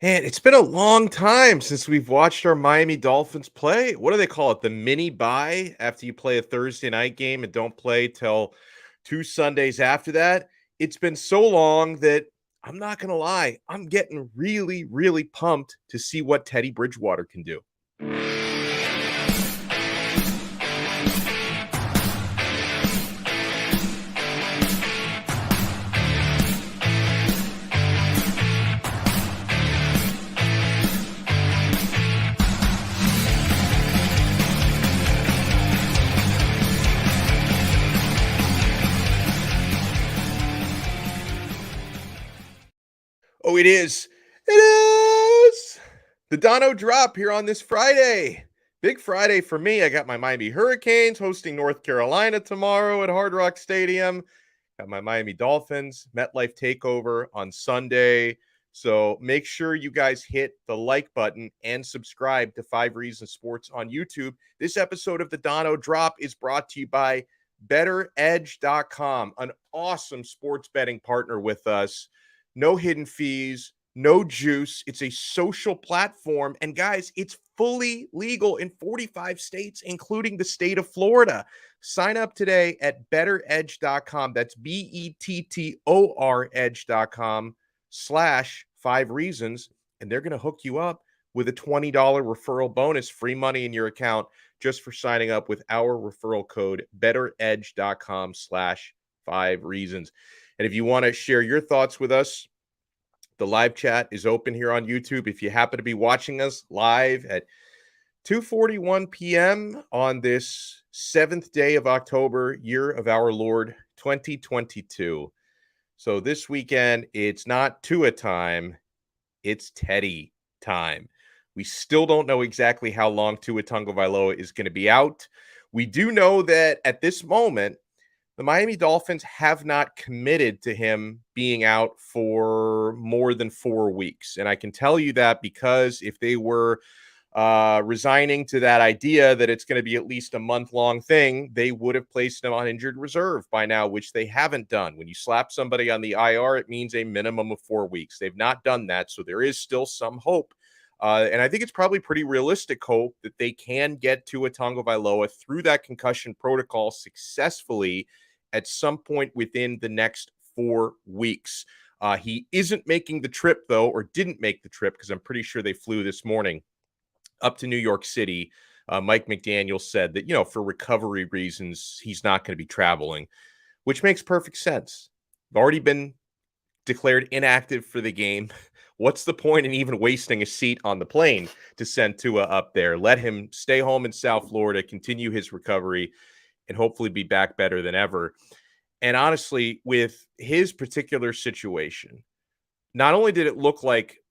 And it's been a long time since we've watched our Miami Dolphins play. What do they call it? The mini bye after you play a Thursday night game and don't play till 2 Sundays after that. It's been so long that I'm not going to lie. I'm getting really, really pumped to see what Teddy Bridgewater can do. Oh, it is. It is the Donno drop here on this Friday. Big Friday for me. I got my Miami Hurricanes hosting North Carolina tomorrow at Hard Rock Stadium. Got my Miami Dolphins MetLife takeover on Sunday. So make sure you guys hit the like button and subscribe to 5 Reasons Sports on YouTube. This episode of the Donno Drop is brought to you by BetterEdge.com, an awesome sports betting partner with us. No hidden fees, no juice. It's a social platform. And guys, it's fully legal in 45 states, including the state of Florida. Sign up today at betteredge.com. That's BETTOR edge.com/5reasons. And they're going to hook you up with a $20 referral bonus, free money in your account just for signing up with our referral code, betteredge.com/5reasons. And if you want to share your thoughts with us, the live chat is open here on YouTube. If you happen to be watching us live at 2:41 p.m. on this 7th day of October, year of our Lord 2022. So this weekend, it's not Tua time, it's Teddy time. We still don't know exactly how long Tua Tagovailoa is going to be out. We do know that at this moment, the Miami Dolphins have not committed to him being out for more than 4 weeks. And I can tell you that because if they were resigning to that idea that it's going to be at least a month-long thing, they would have placed him on injured reserve by now, which they haven't done. When you slap somebody on the IR, it means a minimum of 4 weeks. They've not done that, so there is still some hope. And I think it's probably pretty realistic hope that they can get Tua Tagovailoa through that concussion protocol successfully at some point within the next 4 weeks. He isn't making the trip, though, or didn't make the trip, because I'm pretty sure they flew this morning up to New York City. Mike McDaniel said that, for recovery reasons, he's not going to be traveling, which makes perfect sense. Already been declared inactive for the game. What's the point in even wasting a seat on the plane to send Tua up there? Let him stay home in South Florida, continue his recovery, and hopefully be back better than ever. And honestly, with his particular situation, not only did it looked like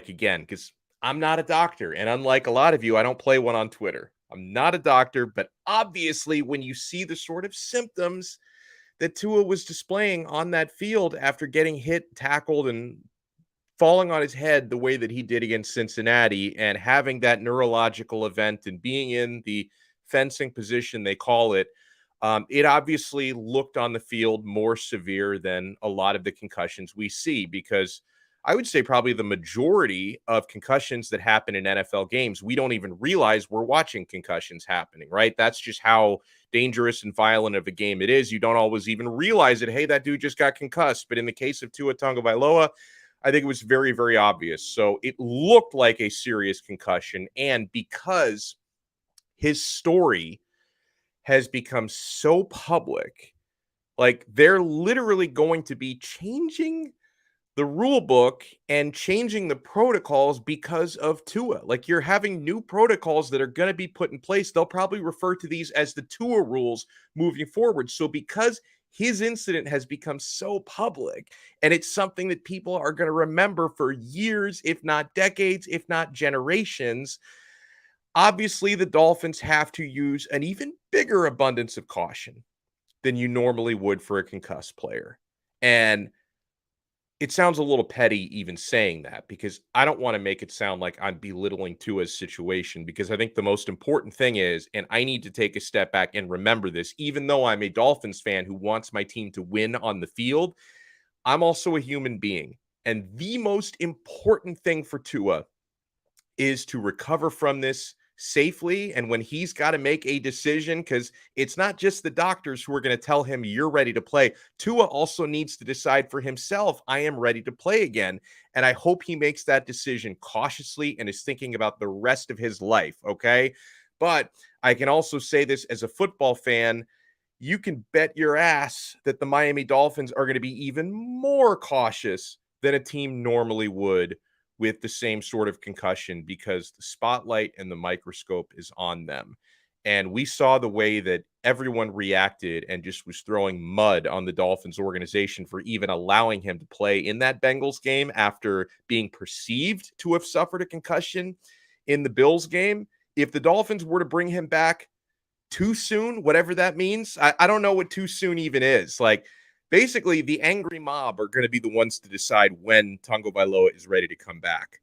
again, because I'm not a doctor, and unlike a lot of you, I don't play one on Twitter. I'm not a doctor, but obviously when you see the sort of symptoms that Tua was displaying on that field after getting hit, tackled, and falling on his head the way that he did against Cincinnati and having that neurological event and being in the fencing position, they call it, it obviously looked on the field more severe than a lot of the concussions we see, because I would say probably the majority of concussions that happen in NFL games, we don't even realize we're watching concussions happening, right? That's just how dangerous and violent of a game it is. You don't always even realize it. Hey, that dude just got concussed. But in the case of Tua Tagovailoa, I think it was very, very obvious. So it looked like a serious concussion. And because his story has become so public, like they're literally going to be changing the rule book and changing the protocols because of Tua. Like, you're having new protocols that are going to be put in place. They'll probably refer to these as the Tua rules moving forward. So because his incident has become so public, and it's something that people are going to remember for years, if not decades, if not generations, obviously the Dolphins have to use an even bigger abundance of caution than you normally would for a concussed player. And it sounds a little petty even saying that, because I don't want to make it sound like I'm belittling Tua's situation, because I think the most important thing is, and I need to take a step back and remember this, even though I'm a Dolphins fan who wants my team to win on the field, I'm also a human being. And the most important thing for Tua is to recover from this safely. And when he's got to make a decision, because it's not just the doctors who are going to tell him you're ready to play, Tua also needs to decide for himself, I am ready to play again. And I hope he makes that decision cautiously and is thinking about the rest of his life. Okay. But I can also say this as a football fan, you can bet your ass that the Miami Dolphins are going to be even more cautious than a team normally would with the same sort of concussion, because the spotlight and the microscope is on them. And we saw the way that everyone reacted and just was throwing mud on the Dolphins organization for even allowing him to play in that Bengals game after being perceived to have suffered a concussion in the Bills game. If the Dolphins were to bring him back too soon, whatever that means, I don't know what too soon even is. Like, basically, the angry mob are going to be the ones to decide when Tagovailoa is ready to come back.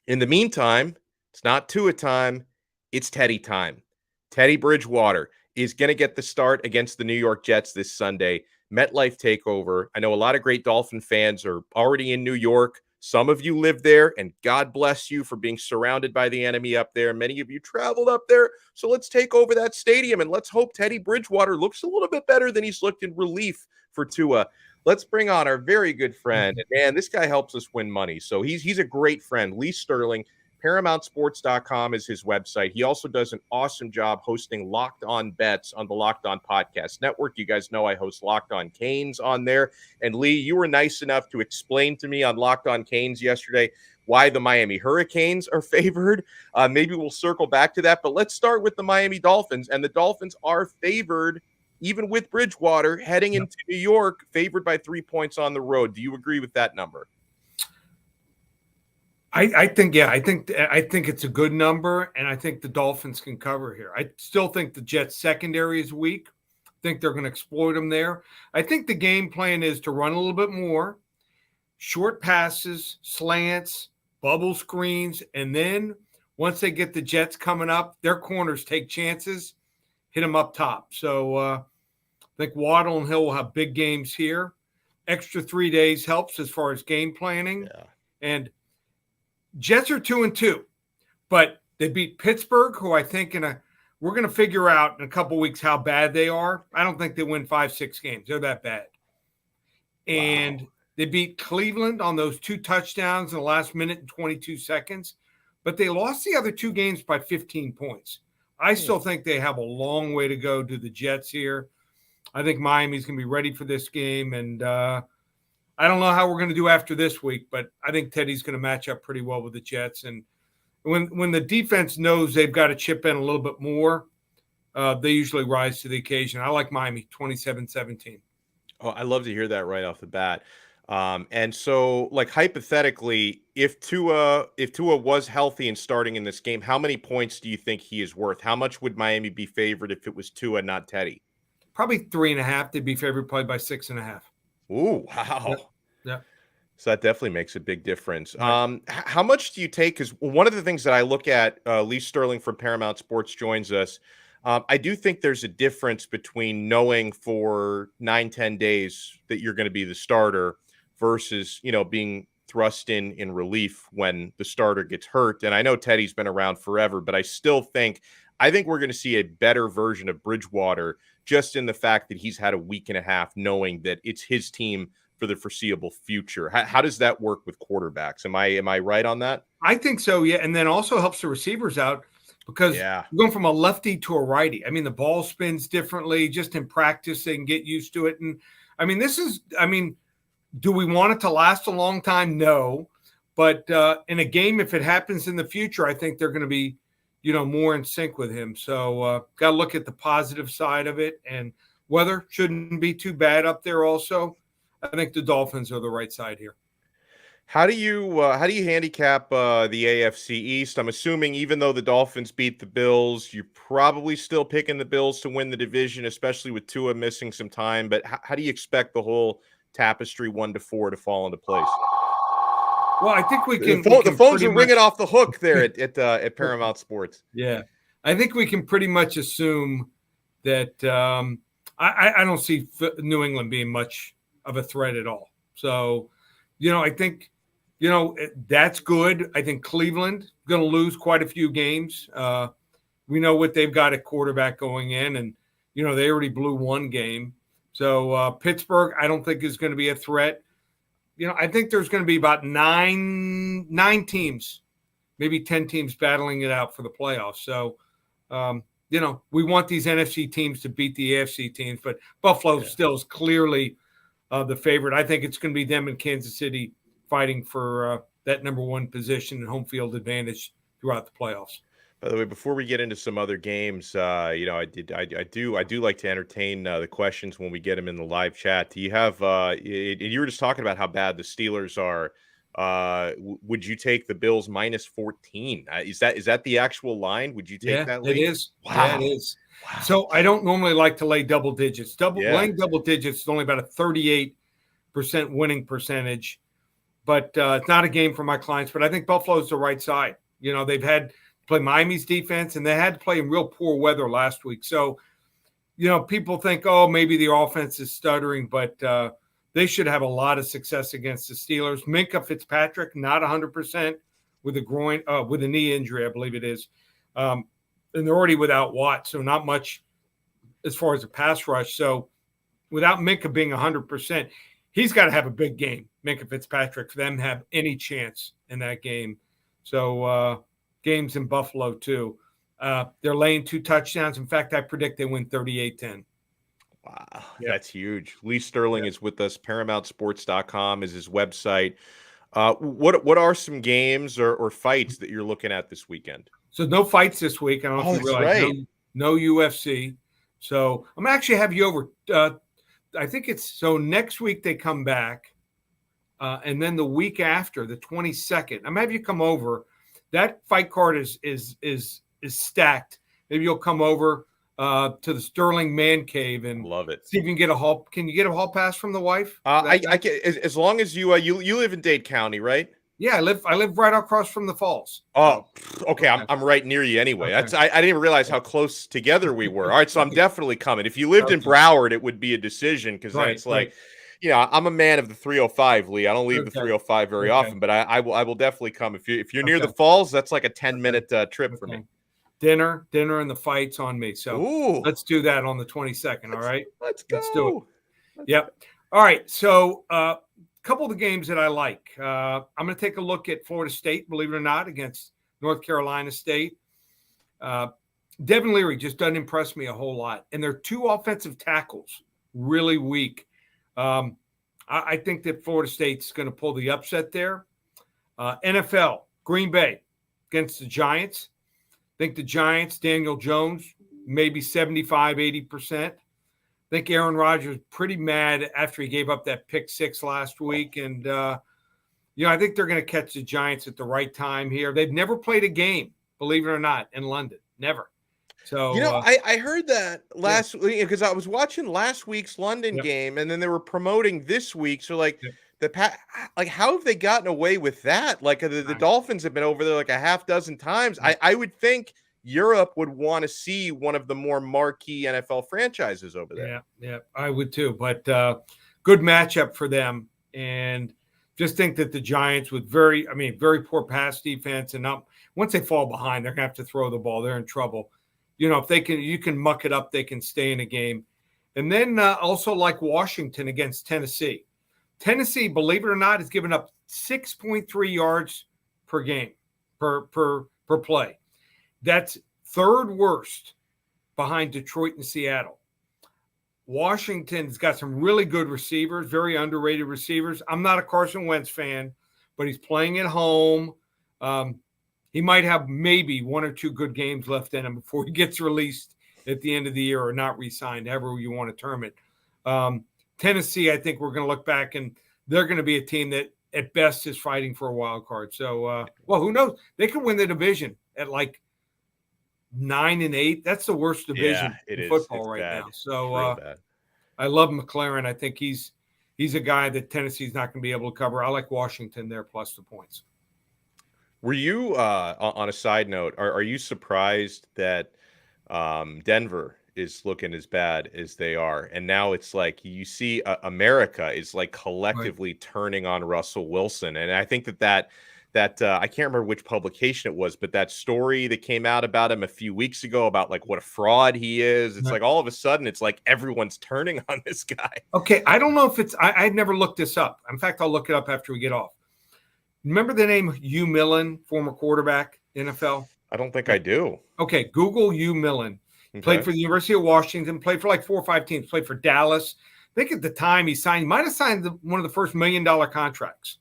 In the meantime, it's not Tua time, it's Teddy time. Teddy Bridgewater is going to get the start against the New York Jets this Sunday. MetLife takeover. I know a lot of great Dolphin fans are already in New York. Some of you live there, and God bless you for being surrounded by the enemy up there. Many of you traveled up there. So let's take over that stadium, and let's hope Teddy Bridgewater looks a little bit better than he's looked in relief for Tua. Let's bring on our very good friend. And man, this guy helps us win money. So he's a great friend. Lee Sterling, ParamountSports.com is his website. He also does an awesome job hosting Locked On Bets on the Locked On Podcast Network. You guys know I host Locked On Canes on there. And Lee, you were nice enough to explain to me on Locked On Canes yesterday why the Miami Hurricanes are favored. Maybe we'll circle back to that. But let's start with the Miami Dolphins. And the Dolphins are favored, even with Bridgewater, heading into New York, favored by 3 points on the road. Do you agree with that number? I think it's a good number, and I think the Dolphins can cover here. I still think the Jets secondary is weak. I think they're going to exploit them there. I think the game plan is to run a little bit more, short passes, slants, bubble screens, and then once they get the Jets coming up, their corners take chances, hit them up top. So I think Waddle and Hill will have big games here. Extra 3 days helps as far as game planning. Yeah. And Jets are 2-2, but they beat Pittsburgh, who I think we're going to figure out in a couple weeks how bad they are. I don't think they win 5-6 games. They're that bad. And they beat Cleveland on those 2 touchdowns in the last minute and 22 seconds, but they lost the other 2 games by 15 points. I still think they have a long way to go to the Jets here. I think Miami's going to be ready for this game, and I don't know how we're going to do after this week, but I think Teddy's going to match up pretty well with the Jets. And when the defense knows they've got to chip in a little bit more, they usually rise to the occasion. I like Miami 27-17. Oh, I love to hear that right off the bat. And so, like, hypothetically, if Tua was healthy and starting in this game, how many points do you think he is worth? How much would Miami be favored if it was Tua, not Teddy? Probably 3.5. They'd be favored probably by 6.5. Ooh, wow. Yeah. So that definitely makes a big difference. Right. How much do you take? Because one of the things that I look at, Lee Sterling from Paramount Sports joins us. I do think there's a difference between knowing for 9-10 days that you're going to be the starter versus, being thrust in relief when the starter gets hurt. And I know Teddy's been around forever, but I think we're going to see a better version of Bridgewater just in the fact that he's had a week and a half knowing that it's his team for the foreseeable future. How does that work with quarterbacks? Am I right on that? I think so, yeah. And then also helps the receivers out because you're going from a lefty to a righty. I mean, the ball spins differently. Just in practice, they can get used to it. And I mean, do we want it to last a long time? No. But in a game, if it happens in the future, I think they're going to be, more in sync with him. So got to look at the positive side of it. And weather shouldn't be too bad up there also. I think the Dolphins are the right side here. How do you handicap the AFC East? I'm assuming even though the Dolphins beat the Bills, you're probably still picking the Bills to win the division, especially with Tua missing some time. But how do you expect the whole tapestry 1-4 to fall into place? Well, I think we can. The phones are ringing off the hook there at Paramount Sports. Yeah, I think we can pretty much assume that I don't see New England being much of a threat at all. So I think, that's good. I think Cleveland going to lose quite a few games. We know what they've got at quarterback going in, and, they already blew one game. So Pittsburgh, I don't think is going to be a threat. I think there's going to be about nine teams, maybe 10 teams battling it out for the playoffs. So, we want these NFC teams to beat the AFC teams, but Buffalo still is clearly the favorite. I think it's going to be them and Kansas City fighting for that number one position and home field advantage throughout the playoffs. By the way, before we get into some other games, I do like to entertain the questions when we get them in the live chat. Do you have? You were just talking about how bad the Steelers are. Would you take the Bills minus 14? Is that the actual line? Would you take that? It is. Wow. Yeah, it is. Wow. So I don't normally like to lay double digits. Laying double digits is only about a 38% winning percentage, but it's not a game for my clients. But I think Buffalo's the right side. They've had play Miami's defense, and they had to play in real poor weather last week. So, people think, oh, maybe the offense is stuttering, but they should have a lot of success against the Steelers. Minkah Fitzpatrick, not 100% with a knee injury, I believe it is. And they're already without Watt, so not much as far as a pass rush. So without Minkah being 100%, he's got to have a big game, Minkah Fitzpatrick, for them to have any chance in that game. So, games in Buffalo too. They're laying 2 touchdowns. In fact, I predict they win 38-10. Wow, that's huge. Lee Sterling is with us. ParamountSports.com is his website. What are some games or fights that you're looking at this weekend? So no fights this week. I don't know if you realize. Right. No UFC. So I'm actually have you over. I think next week they come back, and then the week after, the 22nd, I'm gonna have you come over. That fight card is stacked. Maybe you'll come over to the Sterling Man Cave and love it. See if you can get a hall. Can you get a hall pass from the wife? I can, as long as you live in Dade County, right? Yeah, I live right across from the falls. Oh, okay. I'm right near you anyway. Okay. I didn't even realize how close together we were. All right, so I'm definitely coming. If you lived in Broward, it would be a decision because then it's like. I'm a man of the 305, Lee. I don't leave the 305 very often, but I will definitely come. If you're near the falls, that's like a 10-minute trip for me. Dinner, and the fights on me. So let's do that on the 22nd. All right, let's go. Let's do it. Yep. All right. So a couple of the games that I like. I'm going to take a look at Florida State, believe it or not, against North Carolina State. Devin Leary just doesn't impress me a whole lot, and their 2 offensive tackles really weak. I think that Florida State's going to pull the upset there. NFL, Green Bay against the Giants. I think the Giants, Daniel Jones, maybe 75, 80%. I think Aaron Rodgers pretty mad after he gave up that pick 6 last week. And, I think they're going to catch the Giants at the right time here. They've never played a game, believe it or not, in London. Never. So I heard that last week because I was watching last week's London game, and then they were promoting this week. So how have they gotten away with that? Like the Dolphins have been over there like a half dozen times. I would think Europe would want to see one of the more marquee NFL franchises over there. Yeah, I would too. But good matchup for them, and just think that the Giants with very poor pass defense, and once they fall behind, they're gonna have to throw the ball. They're in trouble. If you can muck it up, they can stay in a game. And then also like Washington against Tennessee. Tennessee, believe it or not, has given up 6.3 yards per game, per play. That's 3rd worst behind Detroit and Seattle. Washington's got some really good receivers, very underrated receivers. I'm not a Carson Wentz fan, but he's playing at home. He might have maybe 1 or 2 good games left in him before he gets released at the end of the year or not re-signed, however you want to term it. Tennessee, I think we're going to look back and they're going to be a team that at best is fighting for a wild card. So, who knows? They could win the division at like 9-8. That's the worst division in football right now. So I love McLaren. I think he's a guy that Tennessee's not going to be able to cover. I like Washington there plus the points. Were you, on a side note, are you surprised that Denver is looking as bad as they are. And now it's like you see America is like collectively turning on Russell Wilson. And I think that I can't remember which publication it was, but that story that came out about him a few weeks ago about like what a fraud he is. It's like all of a sudden it's like everyone's turning on this guy. Okay. I don't know if it's, I've never looked this up. In fact, I'll look it up after we get off. Remember the name Hugh Millen, former quarterback, NFL? I don't think I do. Okay. Google Hugh Millen. Okay. Played for the University of Washington, played for like 4 or 5 teams, played for Dallas. I think at the time he might have signed one of the first $1 million contracts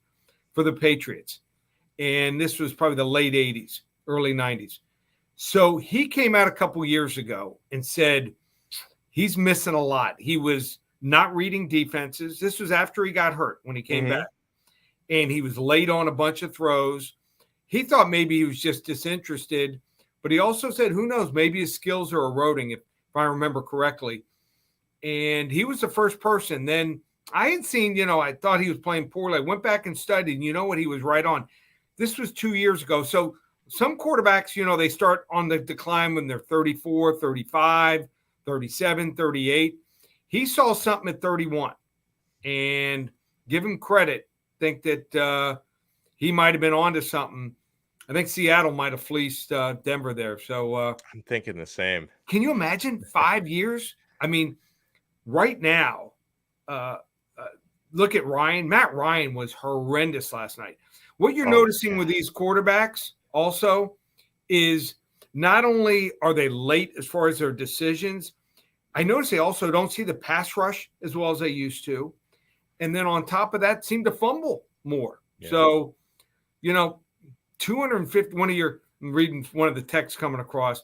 for the Patriots. And this was probably the late 80s, early 90s. So he came out a couple years ago and said he's missing a lot. He was not reading defenses. This was after he got hurt when he came back. And he was late on a bunch of throws. He thought maybe he was just disinterested. But he also said, who knows, maybe his skills are eroding, if I remember correctly. And he was the first person. Then I had seen, I thought he was playing poorly. I went back and studied, and you know what? He was right on. This was 2 years ago. So some quarterbacks, they start on the decline when they're 34, 35, 37, 38. He saw something at 31. And give him credit. Think that he might have been onto something. I think Seattle might have fleeced Denver there. So I'm thinking the same. Can you imagine 5 years? I mean, right now, look at Ryan. Matt Ryan was horrendous last night. What you're noticing with these quarterbacks also is not only are they late as far as their decisions, I notice they also don't see the pass rush as well as they used to. And then on top of that, seem to fumble more. Yeah. So, 250, I'm reading one of the texts coming across,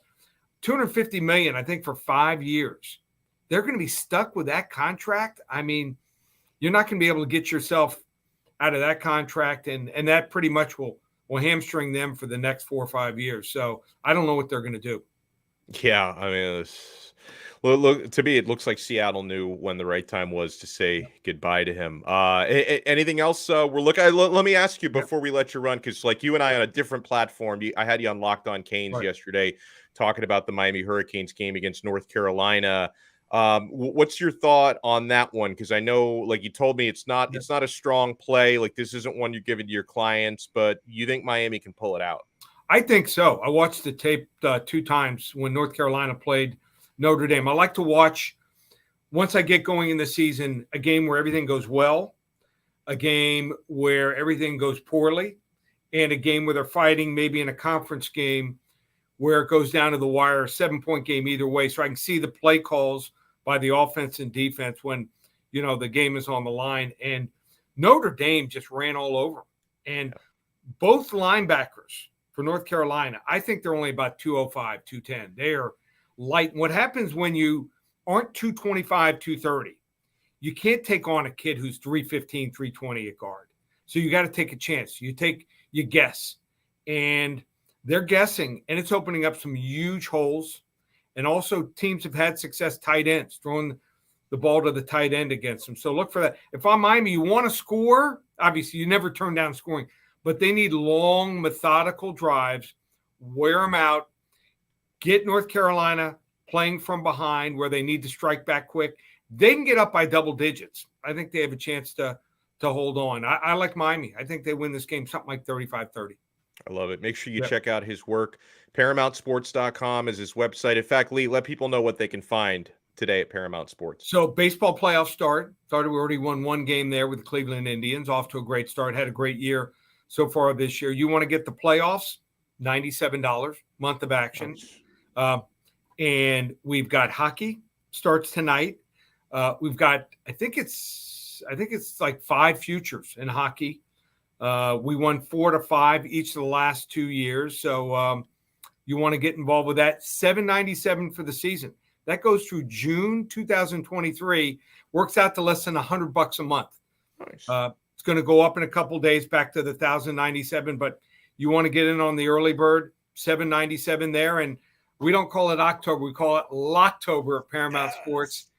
$250 million, I think, for 5 years. They're going to be stuck with that contract. I mean, you're not going to be able to get yourself out of that contract, and that pretty much will hamstring them for the next 4 or 5 years. So I don't know what they're going to do. Yeah, I mean, look, to me, it looks like Seattle knew when the right time was to say goodbye to him. Anything else we're looking at? Let me ask you before we let you run, because like you and I on a different platform, I had you on Locked On Canes yesterday talking about the Miami Hurricanes game against North Carolina. What's your thought on that one? Because I know, like you told me, it's not a strong play. Like this isn't one you're giving to your clients, but you think Miami can pull it out? I think so. I watched the tape 2 times when North Carolina played Notre Dame. I like to watch, once I get going in the season, a game where everything goes well, a game where everything goes poorly, and a game where they're fighting maybe in a conference game where it goes down to the wire, a 7-point game either way. So I can see the play calls by the offense and defense when, the game is on the line. And Notre Dame just ran all over. And both linebackers for North Carolina, I think they're only about 205, 210. They are light. What happens when you aren't 225, 230? You can't take on a kid who's 315, 320 at guard. So you got to take a chance. You guess. And they're guessing, and it's opening up some huge holes. And also teams have had success tight ends, throwing the ball to the tight end against them. So look for that. If I'm Miami, you want to score, obviously you never turn down scoring, but they need long, methodical drives, wear them out, get North Carolina playing from behind where they need to strike back quick. They can get up by double digits. I think they have a chance to hold on. I like Miami. I think they win this game something like 35-30. I love it. Make sure you check out his work. ParamountSports.com is his website. In fact, Lee, let people know what they can find today at Paramount Sports. So baseball playoffs started. We already won 1 game there with the Cleveland Indians. Off to a great start. Had a great year so far this year. You want to get the playoffs? $97, month of action. And we've got hockey starts tonight. We've got, I think it's like 5 futures in hockey. We won 4 to 5 each of the last 2 years. So you want to get involved with that. $7.97 for the season. That goes through June 2023. Works out to less than $100 a month. Nice. It's going to go up in a couple days back to the $1,097. But you want to get in on the early bird, $7.97 there. And we don't call it October. We call it Locktober at Paramount Sports.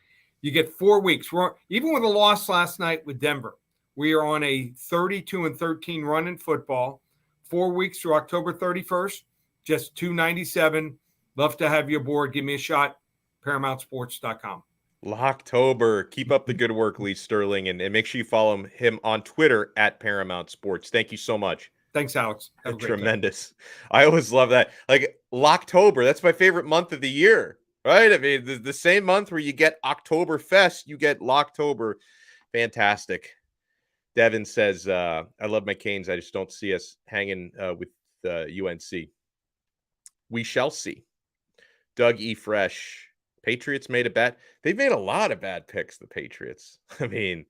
You get 4 weeks. Even with a loss last night with Denver, we are on a 32-13 run in football. 4 weeks through October 31st, just $2.97. Love to have you aboard. Give me a shot. ParamountSports.com. Locktober. Keep up the good work, Lee Sterling, and make sure you follow him on Twitter at Paramount Sports. Thank you so much. Thanks, Alex. Have a great Tremendous. I always love that. Like Locktober, that's my favorite month of the year, right? I mean, the same month where you get Oktoberfest, you get Locktober. Fantastic. Devin says, I love my Canes. I just don't see us hanging with UNC. We shall see. Doug E. Fresh. Patriots made a bet. They've made a lot of bad picks, the Patriots. I mean,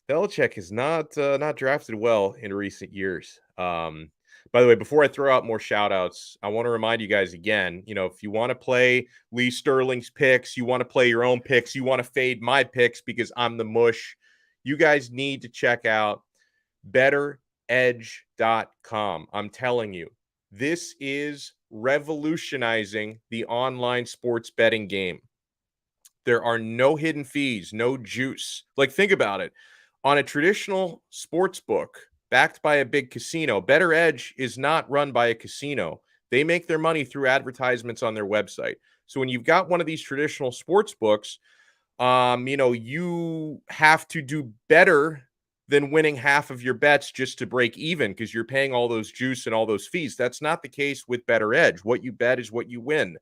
Belichick has not drafted well in recent years. By the way, before I throw out more shout outs, I want to remind you guys again, if you want to play Lee Sterling's picks, you want to play your own picks, you want to fade my picks because I'm the mush, you guys need to check out betteredge.com. I'm telling you, this is revolutionizing the online sports betting game. There are no hidden fees, no juice. Like, think about it. On a traditional sports book backed by a big casino, Better Edge is not run by a casino. They make their money through advertisements on their website. So when you've got one of these traditional sports books, you have to do better than winning half of your bets just to break even because you're paying all those juice and all those fees. That's not the case with Better Edge. What you bet is what you win.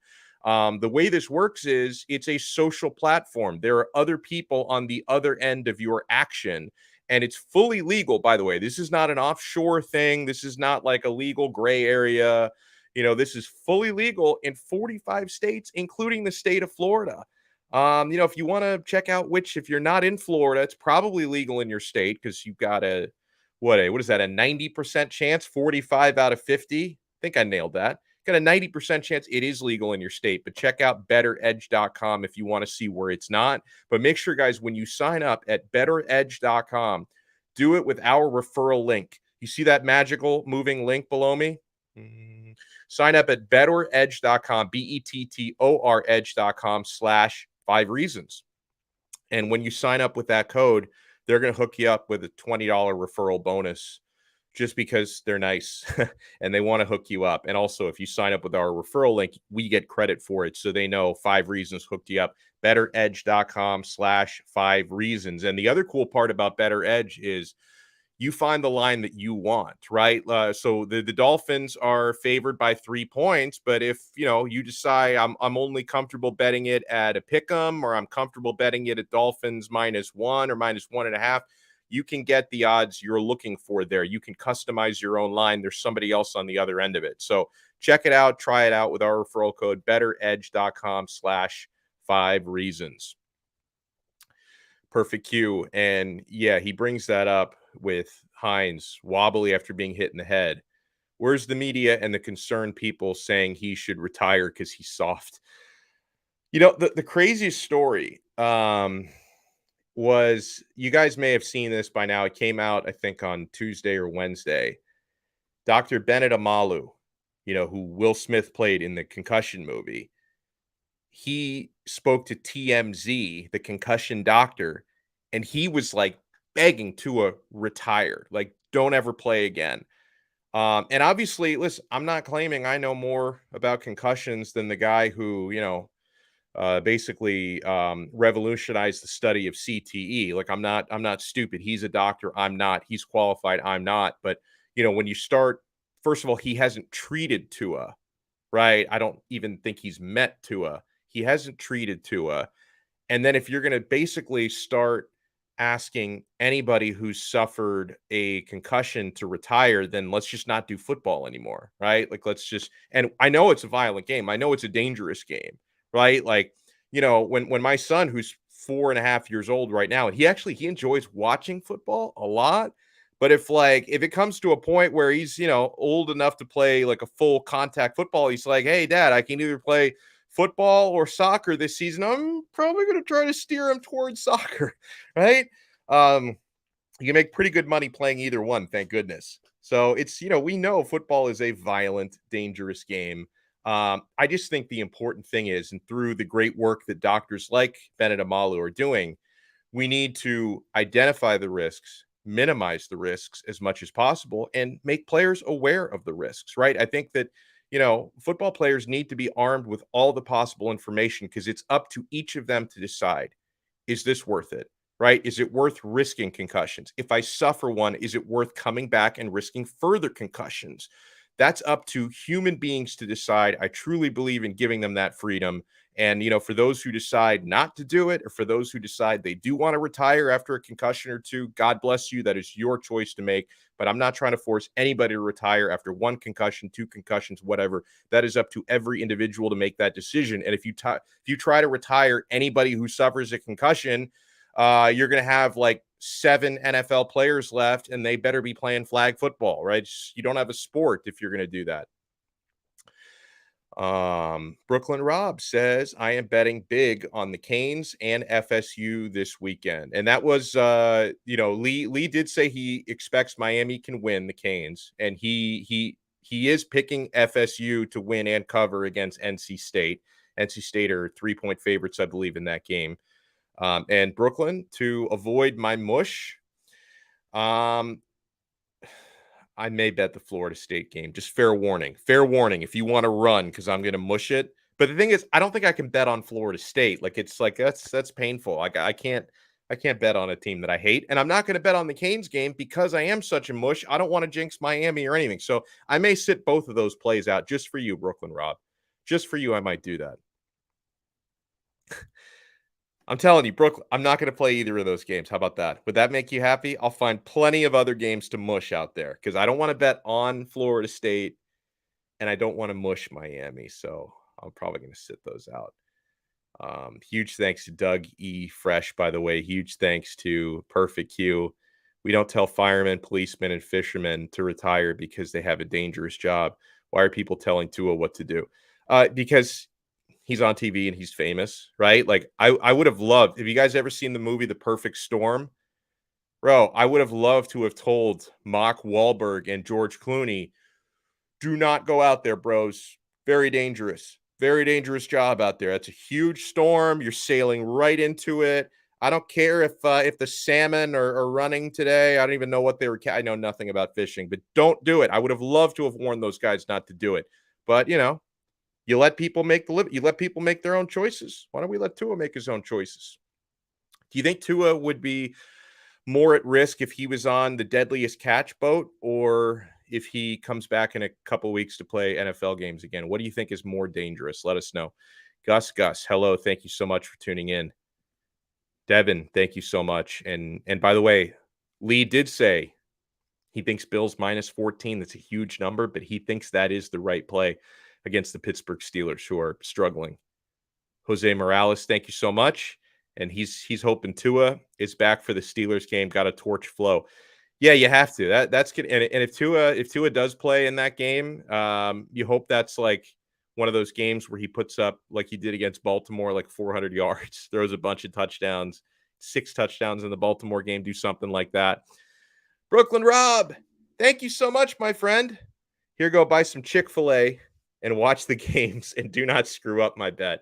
The way this works is it's a social platform. There are other people on the other end of your action, and it's fully legal, by the way. This is not an offshore thing. This is not like a legal gray area. This is fully legal in 45 states, including the state of Florida. If you want to check out if you're not in Florida, it's probably legal in your state because you've got what is that, a 90% chance, 45 out of 50? I think I nailed that. Got a 90% chance it is legal in your state, but check out betteredge.com if you want to see where it's not. But make sure, guys, when you sign up at betteredge.com, do it with our referral link. You see that magical moving link below me? Sign up at betteredge.com, BETTOR edge.com/5 reasons. And when you sign up with that code, they're going to hook you up with a $20 referral bonus just because they're nice and they want to hook you up. And also, if you sign up with our referral link, we get credit for it. So they know 5 reasons hooked you up. betteredge.com/5 reasons. And the other cool part about Better Edge is you find the line that you want, right? So the Dolphins are favored by 3 points, but if you decide I'm only comfortable betting it at a pick'em, or I'm comfortable betting it at Dolphins -1 or -1.5, you can get the odds you're looking for there. You can customize your own line. There's somebody else on the other end of it. So check it out. Try it out with our referral code, betteredge.com/5 reasons. Perfect cue. And yeah, he brings that up with Hines wobbly after being hit in the head. Where's the media and the concerned people saying he should retire because he's soft? The craziest story was, you guys may have seen this by now. It came out, I think, on Tuesday or Wednesday. Dr. Bennet Omalu, who Will Smith played in the concussion movie, he spoke to TMZ, the concussion doctor, and he was like begging Tua retire, like don't ever play again. And obviously, listen, I'm not claiming I know more about concussions than the guy who, basically revolutionized the study of CTE. Like I'm not stupid. He's a doctor. I'm not. He's qualified. I'm not. But when you start, first of all, he hasn't treated Tua, right? I don't even think he's met Tua. He hasn't treated Tua. And then if you're going to basically start asking anybody who's suffered a concussion to retire, then let's just not do football anymore, right? Like and I know it's a violent game. I know it's a dangerous game, right? Like, when my son, who's 4.5 years old right now, and he enjoys watching football a lot. But if it comes to a point where he's, old enough to play like a full contact football, he's like, hey, Dad, I can either play football or soccer this season. I'm probably going to try to steer him towards soccer, right? You can make pretty good money playing either one, thank goodness. So it's, we know football is a violent, dangerous game. I just think the important thing is, and through the great work that doctors like Bennet Omalu are doing, we need to identify the risks, minimize the risks as much as possible, and make players aware of the risks, right? I think that, football players need to be armed with all the possible information because it's up to each of them to decide, is this worth it? Right? Is it worth risking concussions? If I suffer one, is it worth coming back and risking further concussions? That's up to human beings to decide. I truly believe in giving them that freedom. And, for those who decide not to do it, or for those who decide they do want to retire after a concussion or two, God bless you. That is your choice to make. But I'm not trying to force anybody to retire after one concussion, two concussions, whatever. That is up to every individual to make that decision. And if you try to retire anybody who suffers a concussion, you're going to have like 7 NFL players left, and they better be playing flag football, right? You don't have a sport if you're going to do that. Brooklyn Rob says, I am betting big on the Canes and FSU this weekend. And that was, Lee did say he expects Miami can win the Canes, and he is picking FSU to win and cover against NC State. NC State are 3-point favorites, I believe, in that game. And Brooklyn, to avoid my mush, I may bet the Florida State game. Just fair warning. Fair warning if you want to run, because I'm going to mush it. But the thing is, I don't think I can bet on Florida State. Like, it's like that's painful. Like, I can't bet on a team that I hate. And I'm not going to bet on the Canes game because I am such a mush. I don't want to jinx Miami or anything. So I may sit both of those plays out just for you, Brooklyn Rob. Just for you, I might do that. I'm telling you, Brooklyn, I'm not going to play either of those games. How about that? Would that make you happy? I'll find plenty of other games to mush out there because I don't want to bet on Florida State and I don't want to mush Miami. So I'm probably going to sit those out. Huge thanks to Doug E. Fresh, by the way. Huge thanks to Perfect Q. We don't tell firemen, policemen, and fishermen to retire because they have a dangerous job. Why are people telling Tua what to do? Because he's on TV and he's famous, right? Like, I would have loved, have you guys ever seen the movie The Perfect Storm? Bro, I would have loved to have told Mark Wahlberg and George Clooney, do not go out there, bros. Very dangerous. Very dangerous job out there. That's a huge storm. You're sailing right into it. I don't care if the salmon are running today. I don't even know what they were. I know nothing about fishing, but don't do it. I would have loved to have warned those guys not to do it. But, you let people make the living. You let people make their own choices. Why don't we let Tua make his own choices? Do you think Tua would be more at risk if he was on the deadliest catch boat, or if he comes back in a couple weeks to play NFL games again? What do you think is more dangerous? Let us know. Gus, hello. Thank you so much for tuning in. Devin, thank you so much. And by the way, Lee did say he thinks Bills -14. That's a huge number, but he thinks that is the right play against the Pittsburgh Steelers, who are struggling. Jose Morales, thank you so much. And he's hoping Tua is back for the Steelers game. Got a torch flow. Yeah, you have to. That's good. And if Tua does play in that game, you hope that's like one of those games where he puts up, like he did against Baltimore, like 400 yards, throws a bunch of touchdowns, 6 touchdowns in the Baltimore game. Do something like that. Brooklyn Rob, thank you so much, my friend. Here, go buy some Chick-fil-A and watch the games and do not screw up my bet.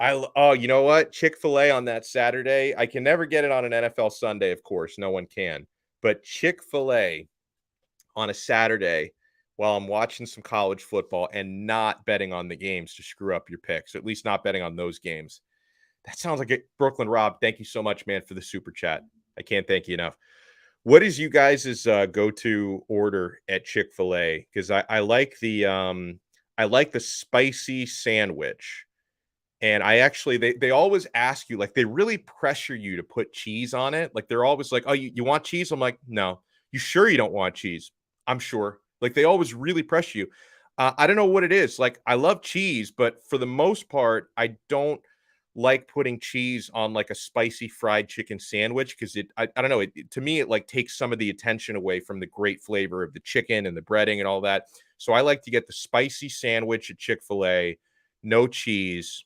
You know what? Chick-fil-A on that Saturday. I can never get it on an NFL Sunday, of course. No one can. But Chick-fil-A on a Saturday while I'm watching some college football and not betting on the games to screw up your picks, or at least not betting on those games. That sounds like it. Brooklyn Rob, thank you so much, man, for the super chat. I can't thank you enough. What is you guys' go-to order at Chick-fil-A? Because I like the spicy sandwich. And I actually, they always ask you, like, they really pressure you to put cheese on it. Like, they're always like, oh, you want cheese? I'm like, no. You sure you don't want cheese? I'm sure. Like, they always really pressure you. I don't know what it is. Like, I love cheese, but for the most part, I don't like putting cheese on like a spicy fried chicken sandwich because I don't know. To me, it like takes some of the attention away from the great flavor of the chicken and the breading and all that. So I like to get the spicy sandwich at Chick-fil-A, no cheese.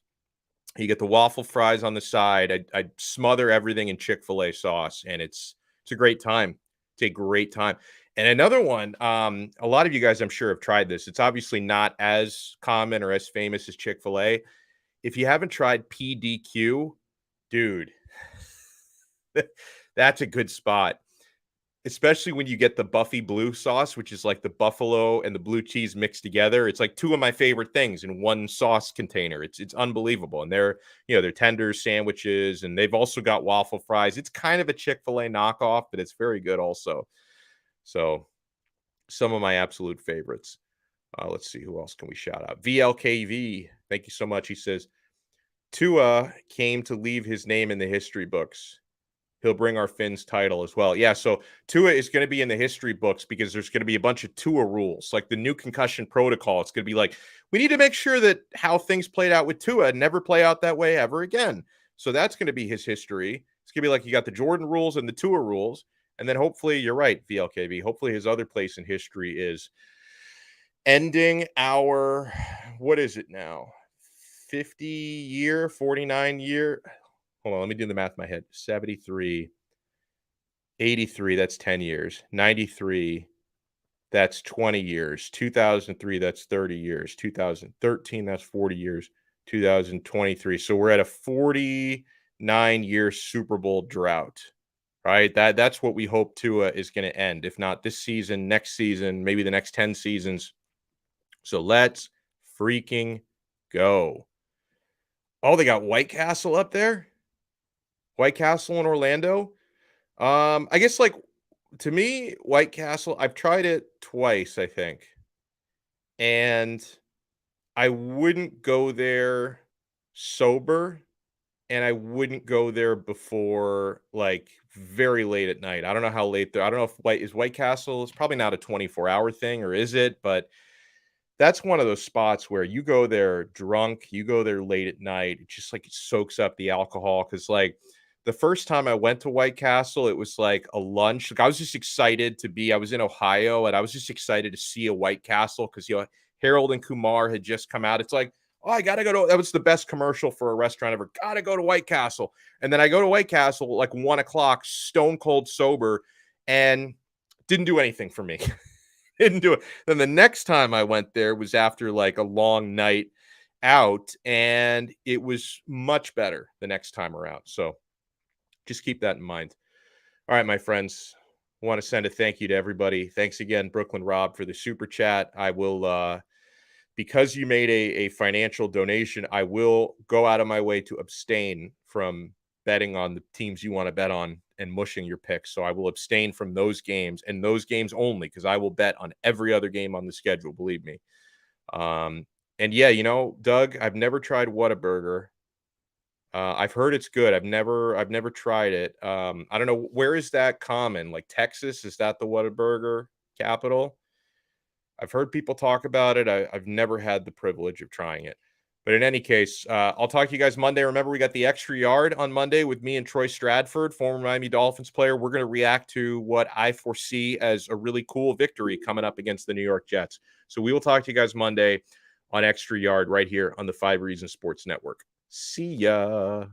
You get the waffle fries on the side. I smother everything in Chick-fil-A sauce, and it's a great time. It's a great time. And another one, a lot of you guys, I'm sure, have tried this. It's obviously not as common or as famous as Chick-fil-A. If you haven't tried PDQ, dude, that's a good spot. especially when you get the Buffy blue sauce, which is like the buffalo and the blue cheese mixed together. It's like two of my favorite things in one sauce container. It's unbelievable. And they're tenders, sandwiches, and they've also got waffle fries. It's kind of a Chick-fil-A knockoff, but it's very good also. So some of my absolute favorites. Let's see, who else can we shout out? VLKV, thank you so much. He says, Tua came to leave his name in the history books. He'll bring our Finns title as well. Yeah, so Tua is going to be in the history books because there's going to be a bunch of Tua rules, like the new concussion protocol. It's going to be like, we need to make sure that how things played out with Tua never play out that way ever again. So that's going to be his history. It's going to be like you got the Jordan rules and the Tua rules. And then hopefully, you're right, VLKV, hopefully his other place in history is ending our, what is it now? 50-year, 49-year. Hold on, let me do the math in my head. 73, 83, that's 10 years. 93, that's 20 years. 2003, that's 30 years. 2013, that's 40 years. 2023. So we're at a 49-year Super Bowl drought, right? That's what we hope Tua is going to end. If not this season, next season, maybe the next 10 seasons. So let's freaking go. Oh, they got White Castle up there? White Castle in Orlando? I guess, like, to me, White Castle, I've tried it twice, I think. And I wouldn't go there sober, and I wouldn't go there before, like, very late at night. I don't know how late there. I don't know if White Castle is probably not a 24-hour thing, or is it? But that's one of those spots where you go there drunk, you go there late at night. It's just like it soaks up the alcohol. Cause like the first time I went to White Castle, it was like a lunch. Like I was just excited I was in Ohio and I was just excited to see a White Castle because, Harold and Kumar had just come out. It's like, oh, I got to go to, that was the best commercial for a restaurant ever. Got to go to White Castle. And then I go to White Castle like 1:00, stone cold sober, and didn't do anything for me. Didn't do it. Then the next time I went there was after like a long night out, and it was much better the next time around. So just keep that in mind. All right, my friends, I want to send a thank you to everybody. Thanks again, Brooklyn Rob, for the super chat. I will, because you made a financial donation, I will go out of my way to abstain from betting on the teams you want to bet on and mushing your picks. So I will abstain from those games and those games only, because I will bet on every other game on the schedule, believe me. And yeah, Doug, I've never tried Whataburger. I've heard it's good. I've never tried it. I don't know, where is that common? Like Texas, is that the Whataburger capital? I've heard people talk about it. I've never had the privilege of trying it. But in any case, I'll talk to you guys Monday. Remember, we got the Extra Yard on Monday with me and Troy Stradford, former Miami Dolphins player. We're going to react to what I foresee as a really cool victory coming up against the New York Jets. So we will talk to you guys Monday on Extra Yard right here on the 5 Reasons Sports Network. See ya.